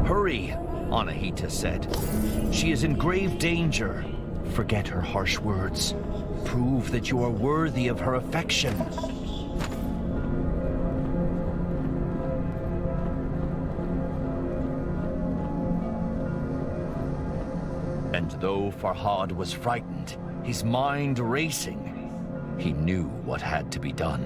Hurry, Anahita said. She is in grave danger. Forget her harsh words. Prove that you are worthy of her affection. And though Farhad was frightened, his mind racing, he knew what had to be done.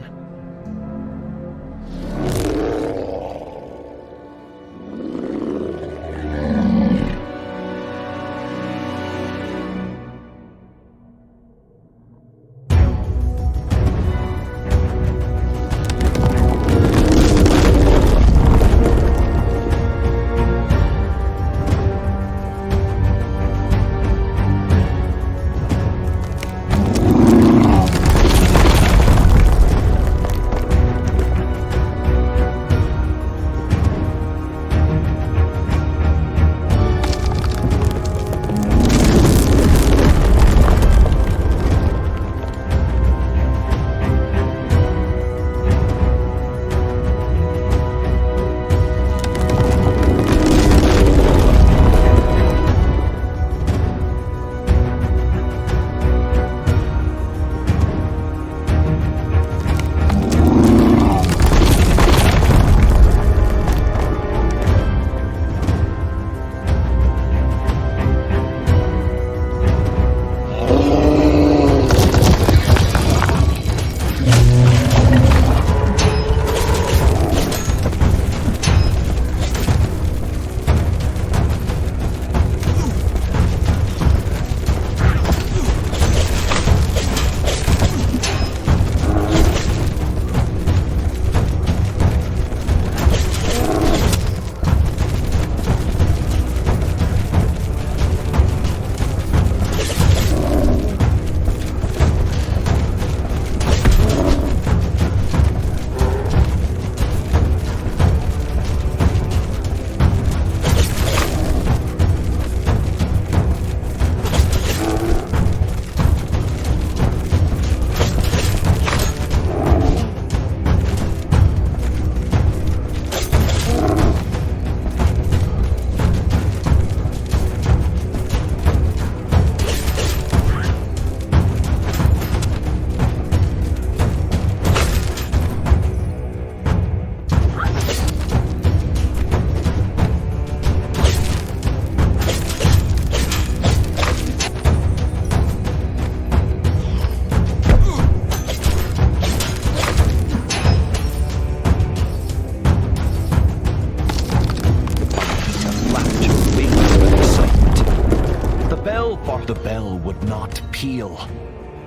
The bell would not peal,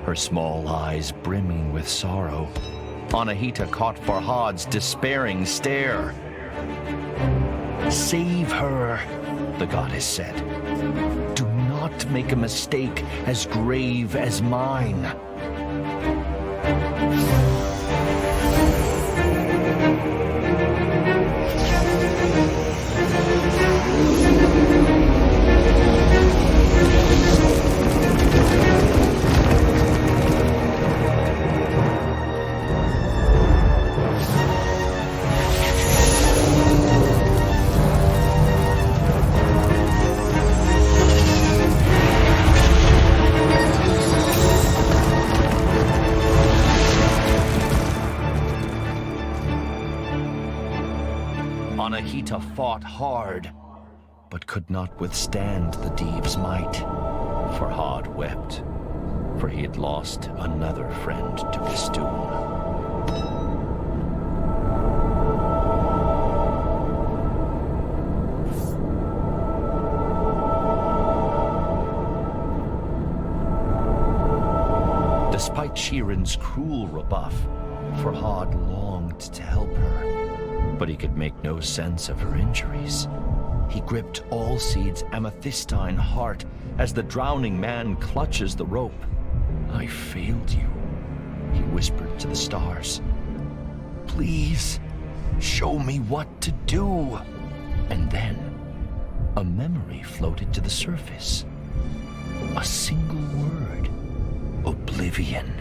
her small eyes brimming with sorrow. Anahita caught Farhad's despairing stare. Save her, the goddess said. Do not make a mistake as grave as mine. Anahita fought hard, but could not withstand the Deev's might. Farhad wept, for he had lost another friend to Bistun. Despite Shirin's cruel rebuff, Farhad longed to help her, but he could make no sense of her injuries. He gripped Allseed's amethystine heart as the drowning man clutches the rope. "I failed you," he whispered to the stars. "Please, show me what to do." And then, a memory floated to the surface. A single word: oblivion.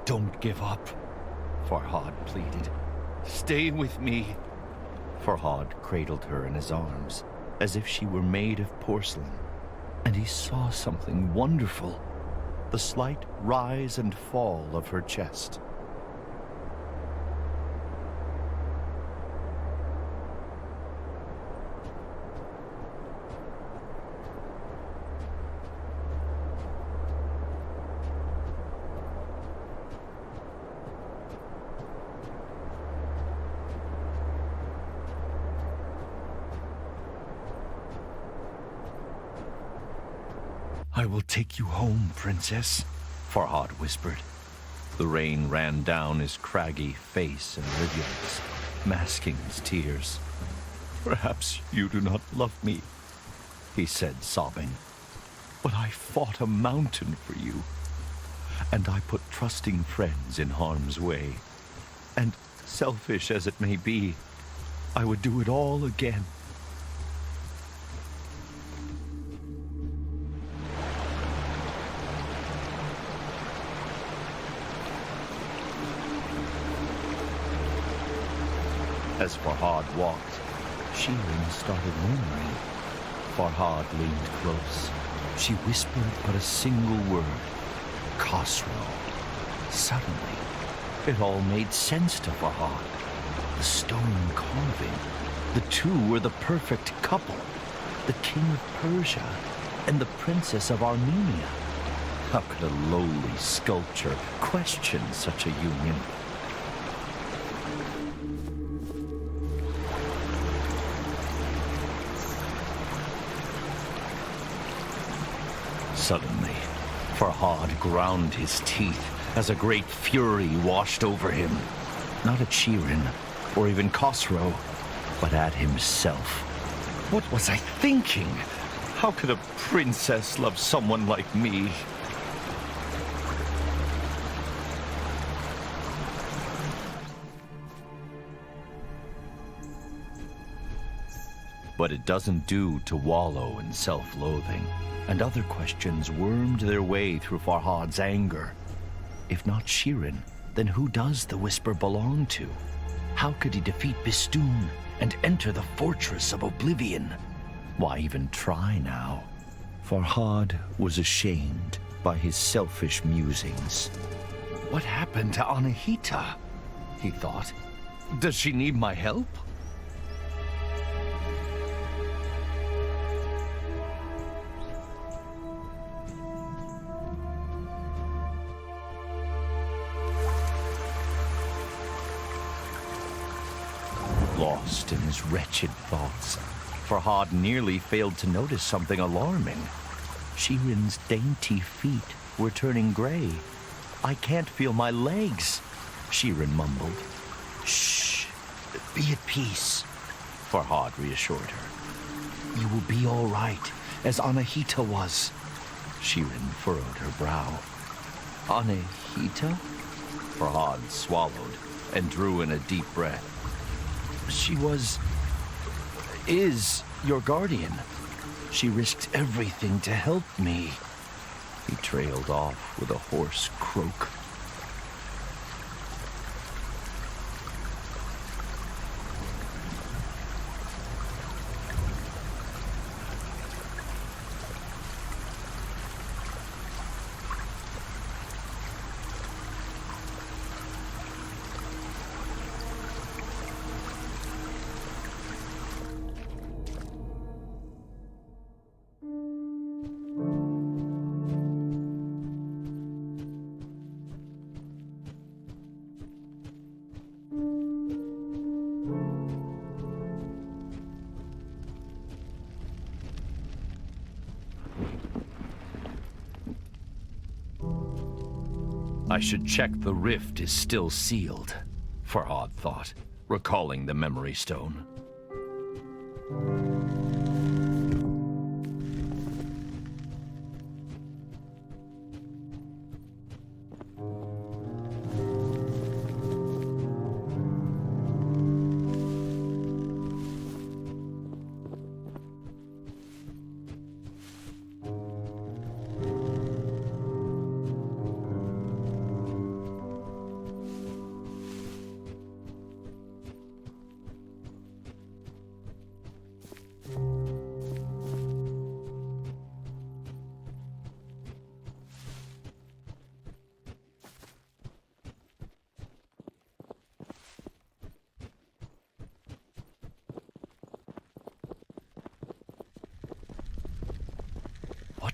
Don't give up, Farhad pleaded. Stay with me. Farhad cradled her in his arms, as if she were made of porcelain, and he saw something wonderful, the slight rise and fall of her chest. I will take you home, Princess, Farhad whispered. The rain ran down his craggy face in rivulets, masking his tears. Perhaps you do not love me, he said, sobbing. But I fought a mountain for you, and I put trusting friends in harm's way. And selfish as it may be, I would do it all again. As Farhad walked, Shirin started murmuring. Farhad leaned close. She whispered but a single word. Khosrow. Suddenly, it all made sense to Farhad. The stone carving. The two were the perfect couple. The king of Persia and the princess of Armenia. How could a lowly sculpture question such a union? Suddenly, Farhad ground his teeth as a great fury washed over him. Not at Shirin, or even Khosrow, but at himself. What was I thinking? How could a princess love someone like me? But it doesn't do to wallow in self-loathing. And other questions wormed their way through Farhad's anger. If not Shirin, then who does the whisper belong to? How could he defeat Bistun and enter the fortress of oblivion? Why even try now? Farhad was ashamed by his selfish musings. What happened to Anahita? He thought. Does she need my help? Lost in his wretched thoughts, Farhad nearly failed to notice something alarming. Shirin's dainty feet were turning gray. I can't feel my legs, Shirin mumbled. Shh, be at peace, Farhad reassured her. You will be all right, as Anahita was. Shirin furrowed her brow. Anahita? Farhad swallowed and drew in a deep breath. She is your guardian. She risked everything to help me. He trailed off with a hoarse croak. I should check the rift is still sealed, Farhad thought, recalling the memory stone.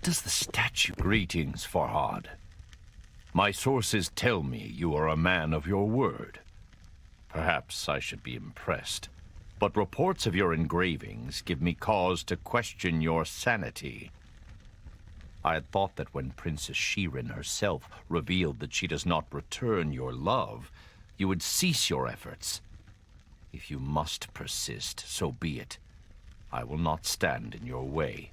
What does the statue... Greetings, Farhad. My sources tell me you are a man of your word. Perhaps I should be impressed, but reports of your engravings give me cause to question your sanity. I had thought that when Princess Shirin herself revealed that she does not return your love, you would cease your efforts. If you must persist, so be it. I will not stand in your way.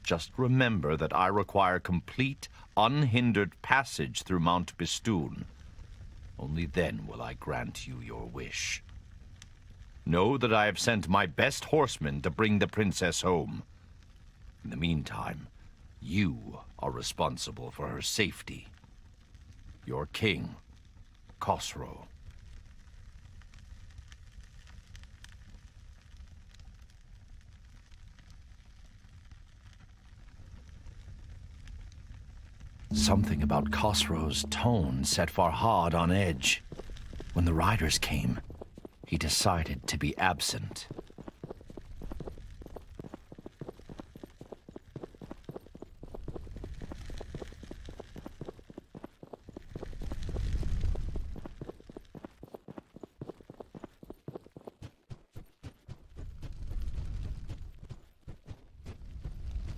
Just remember that I require complete, unhindered passage through Mount Bistun. Only then will I grant you your wish. Know that I have sent my best horsemen to bring the princess home. In the meantime, you are responsible for her safety. Your king, Khosrow. Something about Khosrow's tone set Farhad on edge. When the riders came, he decided to be absent.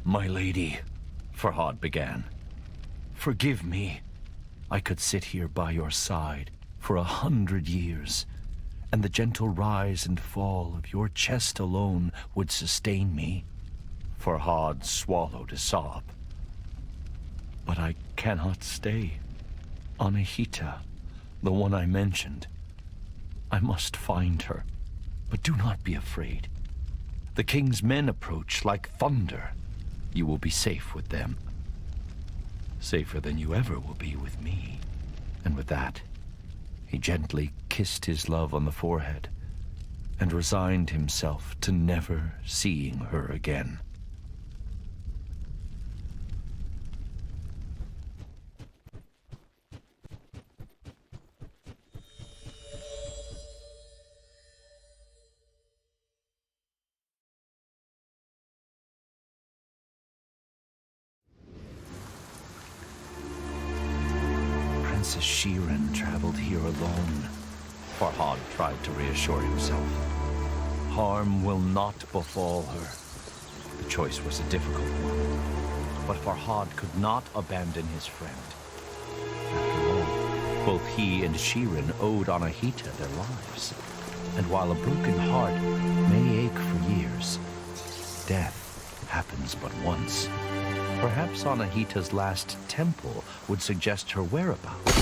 My lady, Farhad began. Forgive me. I could sit here by your side for 100 years, and the gentle rise and fall of your chest alone would sustain me. Farhad swallowed a sob. But I cannot stay. Anahita, the one I mentioned. I must find her, but do not be afraid. The king's men approach like thunder. You will be safe with them. Safer than you ever will be with me. And with that, he gently kissed his love on the forehead and resigned himself to never seeing her again. Princess Shirin traveled here alone. Farhad tried to reassure himself. Harm will not befall her. The choice was a difficult one, but Farhad could not abandon his friend. After all, both he and Shirin owed Anahita their lives. And while a broken heart may ache for years, death happens but once. Perhaps Anahita's last temple would suggest her whereabouts.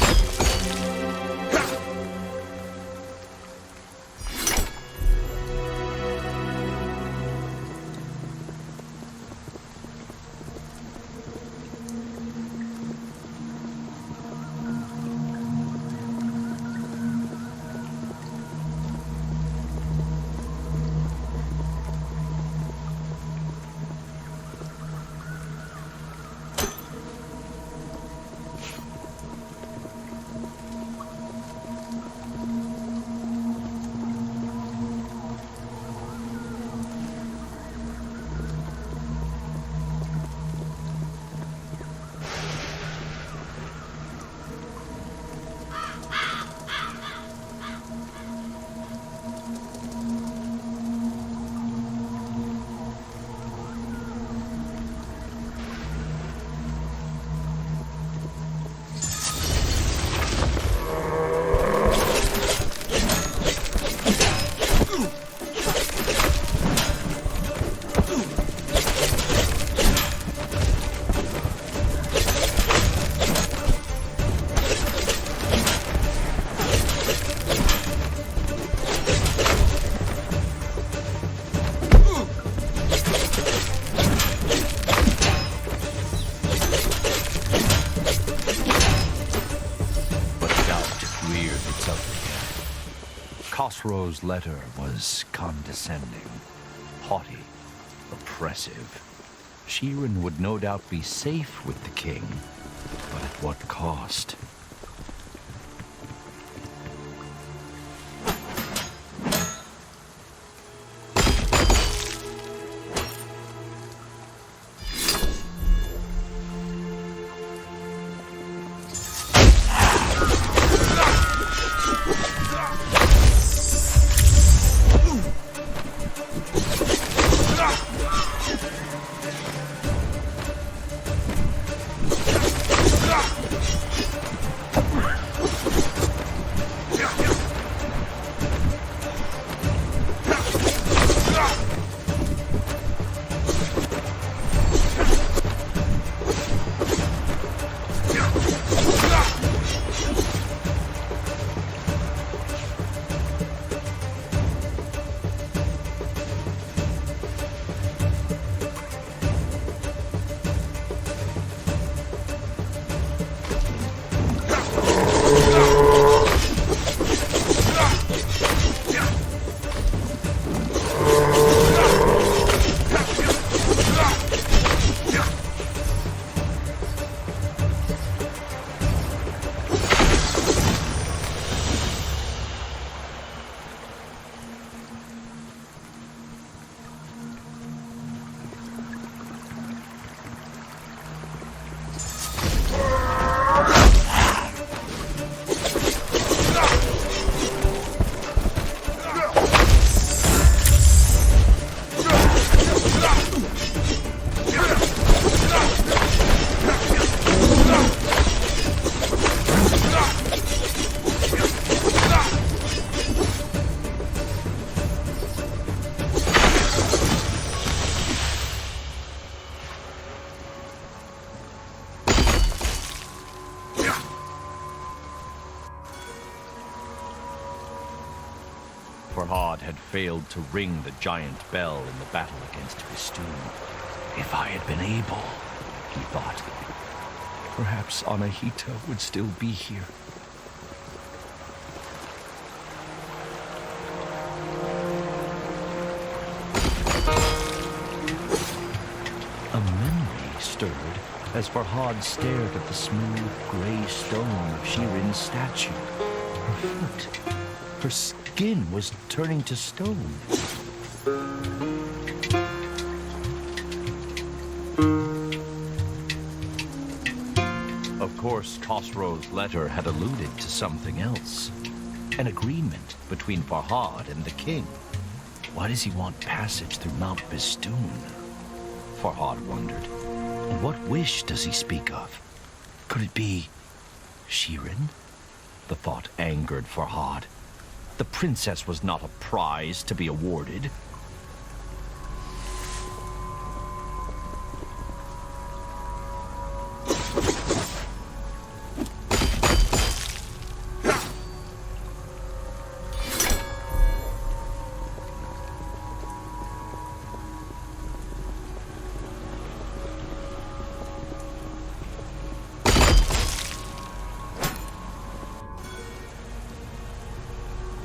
Khosrow's letter was condescending, haughty, oppressive. Shirin would no doubt be safe with the king, but at what cost? Farhad had failed to ring the giant bell in the battle against Bistun. If I had been able, he thought, perhaps Anahita would still be here. A memory stirred as Farhad stared at the smooth gray stone of Shirin's statue. Her foot, her skin was turning to stone. Of course, Khosrow's letter had alluded to something else. An agreement between Farhad and the king. Why does he want passage through Mount Bistun? Farhad wondered. And what wish does he speak of? Could it be Shirin? The thought angered Farhad. The princess was not a prize to be awarded.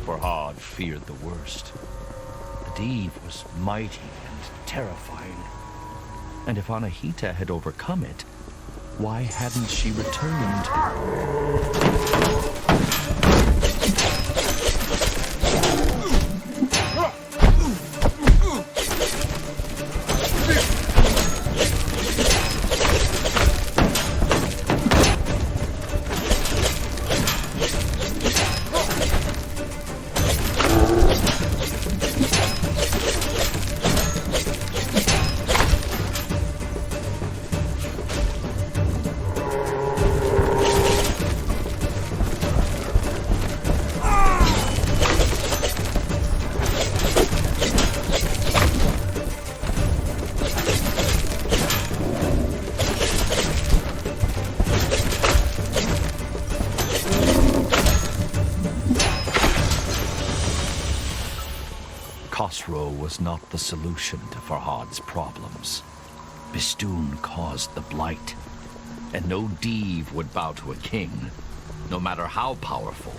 Farhad feared the worst. The Div was mighty and terrifying. And if Anahita had overcome it, why hadn't she returned? Khosrow was not the solution to Farhad's problems. Bistun caused the blight, and no Div would bow to a king, no matter how powerful.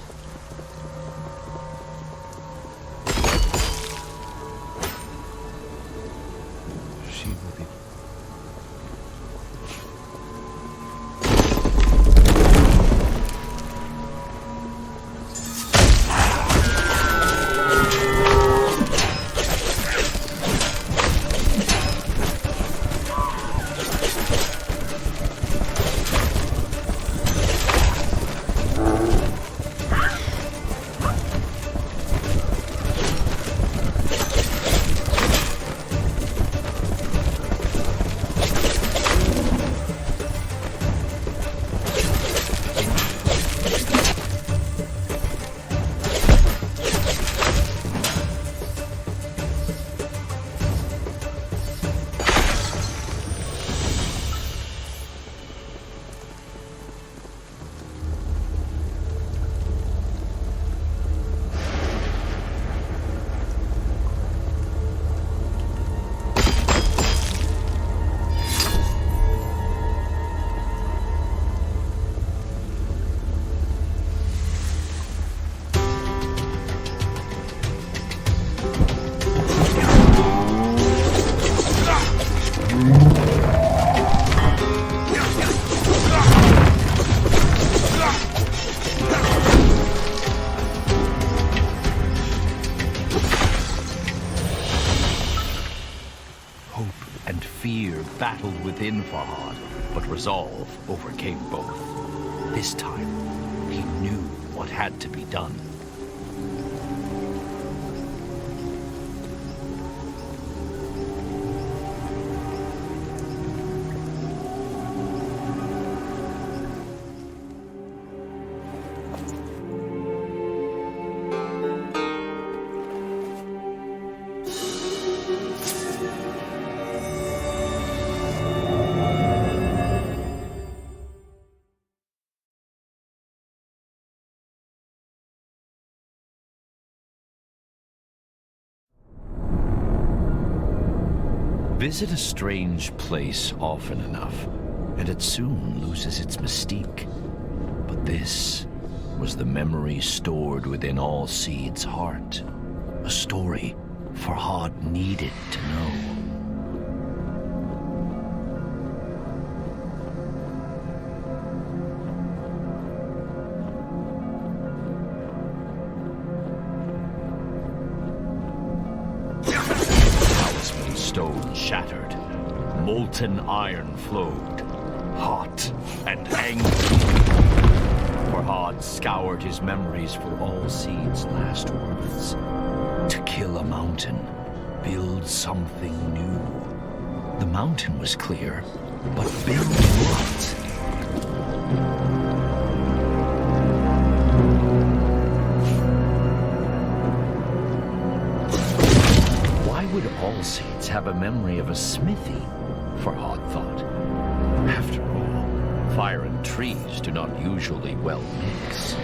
She will be... and fear battled within Farhad, but resolve overcame both. This time, he knew what had to be done. Visit a strange place often enough, and it soon loses its mystique. But this was the memory stored within all Seed's heart. A story Farhad needed to know. Talisman stone shattered. Molten iron flowed. Hot and angry. Farhad scoured his memories for all Seed's last words. To kill a mountain, build something new. The mountain was clear, but build what? Why would all Seeds have a memory of a smithy? Farhad thought. After all, fire and trees do not usually well mix.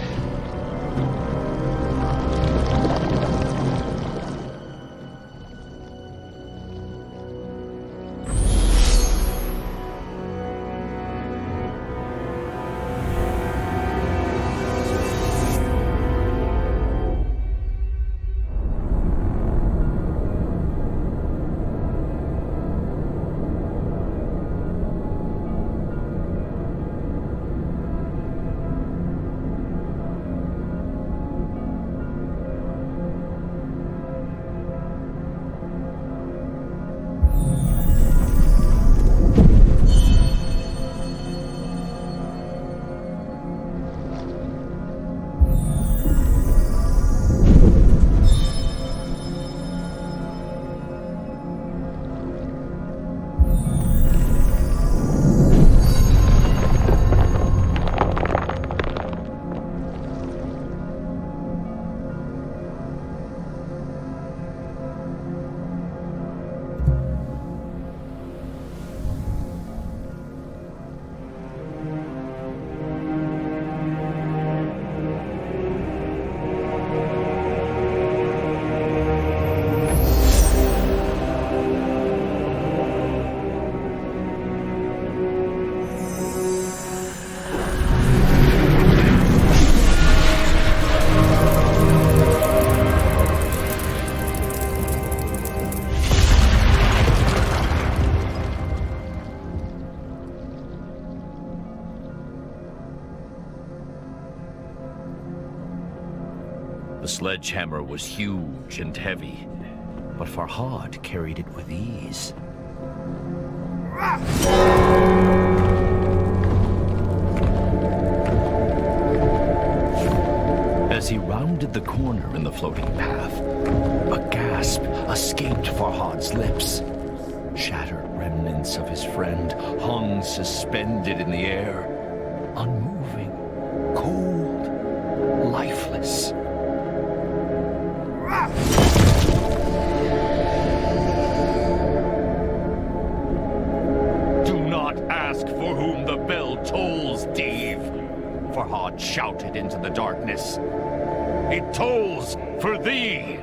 The sledgehammer was huge and heavy, but Farhad carried it with ease. As he rounded the corner in the floating path, a gasp escaped Farhad's lips. Shattered remnants of his friend hung suspended in the air, unmoving, cold, lifeless. Do not ask for whom the bell tolls, Dave, Farhad shouted into the darkness. It tolls for thee!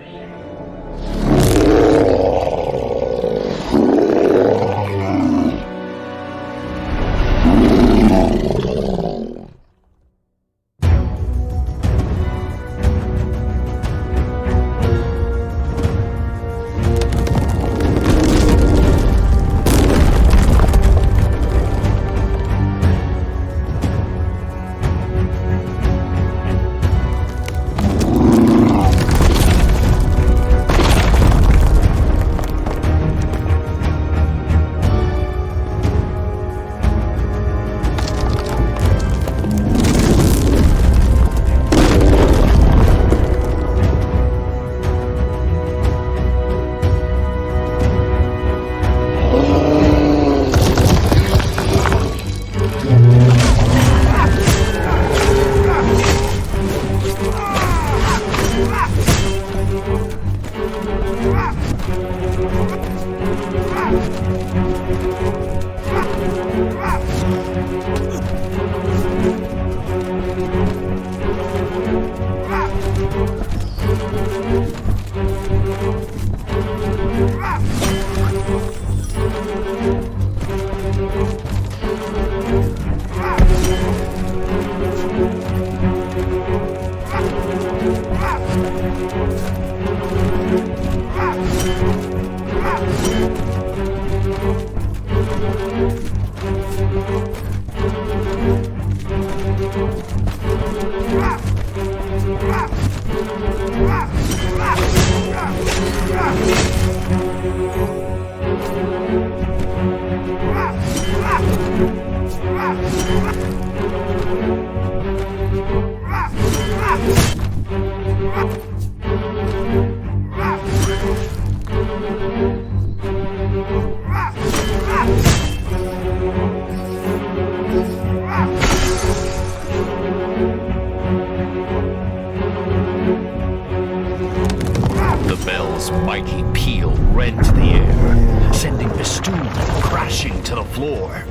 His mighty peal rent the air, sending Bistun crashing to the floor.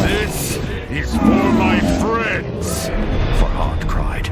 This is for my friends, Farhad cried.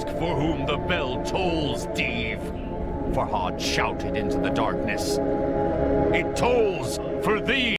ask for whom the bell tolls, Dave. Farhad shouted into the darkness. It tolls for thee!